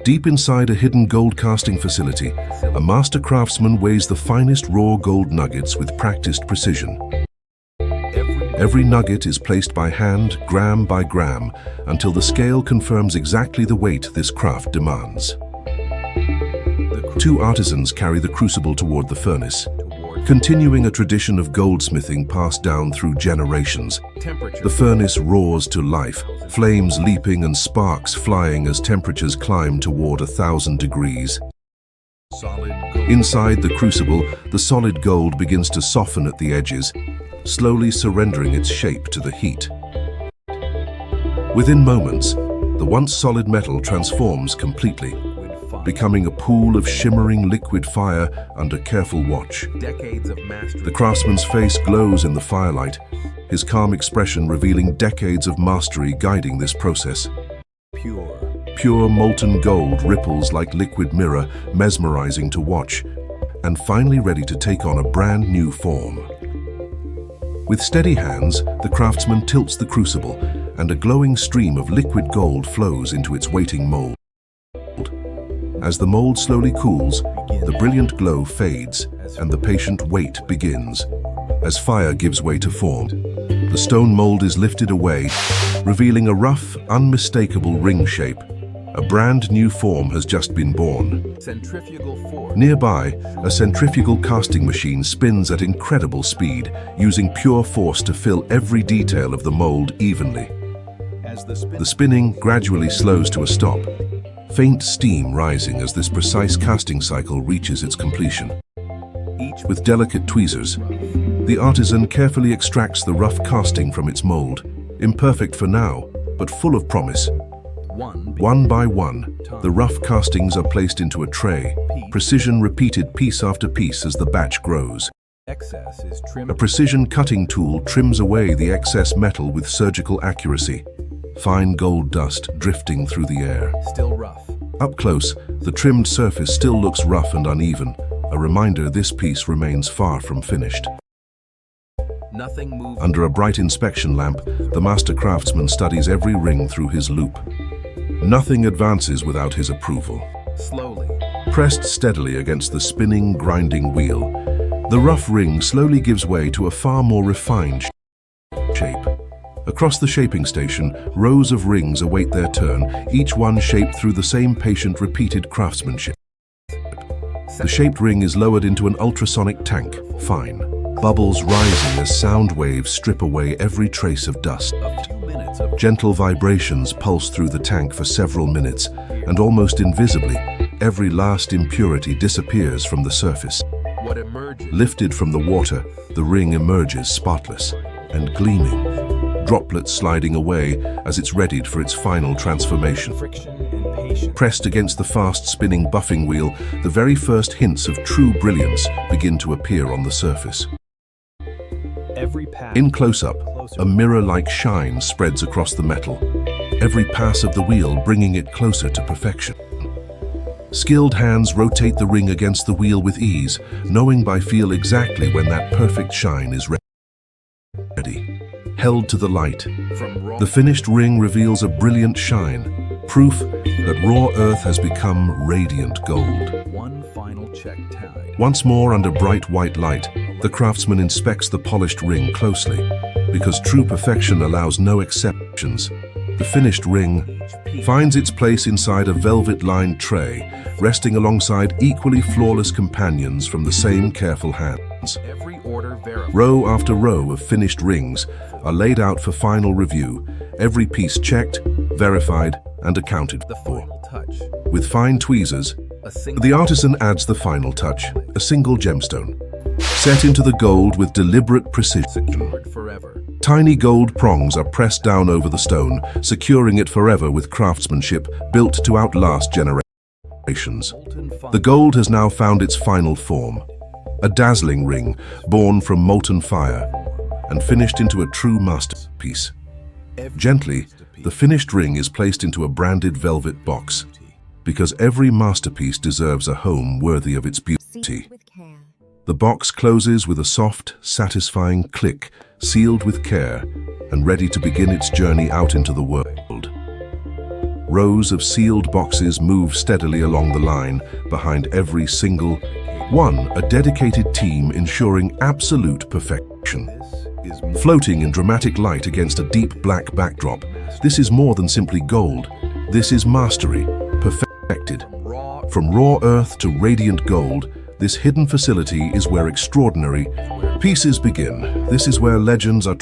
Deep inside a hidden gold casting facility, a master craftsman weighs the finest raw gold nuggets with practiced precision. Every nugget is placed by hand, gram by gram, until the scale confirms exactly the weight this craft demands. Two artisans carry the crucible toward the furnace, continuing a tradition of goldsmithing passed down through generations. The furnace roars to life, flames leaping and sparks flying as temperatures climb toward 1,000 degrees. Inside the crucible, the solid gold begins to soften at the edges, slowly surrendering its shape to the heat. Within moments, the once solid metal transforms completely, becoming a pool of shimmering liquid fire under careful watch. The craftsman's face glows in the firelight, his calm expression revealing decades of mastery guiding this process. Pure molten gold ripples like liquid mirror, mesmerizing to watch, and finally ready to take on a brand new form. With steady hands, the craftsman tilts the crucible, and a glowing stream of liquid gold flows into its waiting mold. As the mold slowly cools, the brilliant glow fades, and the patient wait begins. As fire gives way to form, the stone mold is lifted away, revealing a rough, unmistakable ring shape. A brand new form has just been born. Nearby, a centrifugal casting machine spins at incredible speed, using pure force to fill every detail of the mold evenly. The spinning gradually slows to a stop, faint steam rising as this precise casting cycle reaches its completion. With delicate tweezers, the artisan carefully extracts the rough casting from its mold, imperfect for now, but full of promise. One by one, the rough castings are placed into a tray, precision repeated piece after piece as the batch grows. A precision cutting tool trims away the excess metal with surgical accuracy, fine gold dust drifting through the air. Still rough. Up close, the trimmed surface still looks rough and uneven, a reminder this piece remains far from finished. Nothing moves. Under a bright inspection lamp, the master craftsman studies every ring through his loupe. Nothing advances without his approval. Slowly. Pressed steadily against the spinning, grinding wheel, the rough ring slowly gives way to a far more refined shape. Across the shaping station, rows of rings await their turn, each one shaped through the same patient, repeated craftsmanship. The shaped ring is lowered into an ultrasonic tank, fine. Bubbles rising as sound waves strip away every trace of dust. Gentle vibrations pulse through the tank for several minutes, and almost invisibly, every last impurity disappears from the surface. Lifted from the water, the ring emerges spotless and gleaming, droplets sliding away as it's readied for its final transformation. Pressed against the fast-spinning buffing wheel, the very first hints of true brilliance begin to appear on the surface. In close-up, a mirror-like shine spreads across the metal, every pass of the wheel bringing it closer to perfection. Skilled hands rotate the ring against the wheel with ease, knowing by feel exactly when that perfect shine is ready. Held to the light, the finished ring reveals a brilliant shine, proof that raw earth has become radiant gold. One final check tied. Once more under bright white light, the craftsman inspects the polished ring closely, because true perfection allows no exceptions. The finished ring finds its place inside a velvet-lined tray, resting alongside equally flawless companions from the same careful hands. Row after row of finished rings are laid out for final review, every piece checked, verified, and accounted for. With fine tweezers, the artisan adds the final touch, a single gemstone, set into the gold with deliberate precision. Tiny gold prongs are pressed down over the stone, securing it forever with craftsmanship built to outlast generations. The gold has now found its final form, a dazzling ring born from molten fire and finished into a true masterpiece. Gently, the finished ring is placed into a branded velvet box, because every masterpiece deserves a home worthy of its beauty. The box closes with a soft, satisfying click, sealed with care and ready to begin its journey out into the world. Rows of sealed boxes move steadily along the line, behind every single one, a dedicated team ensuring absolute perfection. Floating in dramatic light against a deep black backdrop, this is more than simply gold. This is mastery, perfected. From raw earth to radiant gold, this hidden facility is where extraordinary pieces begin. This is where legends are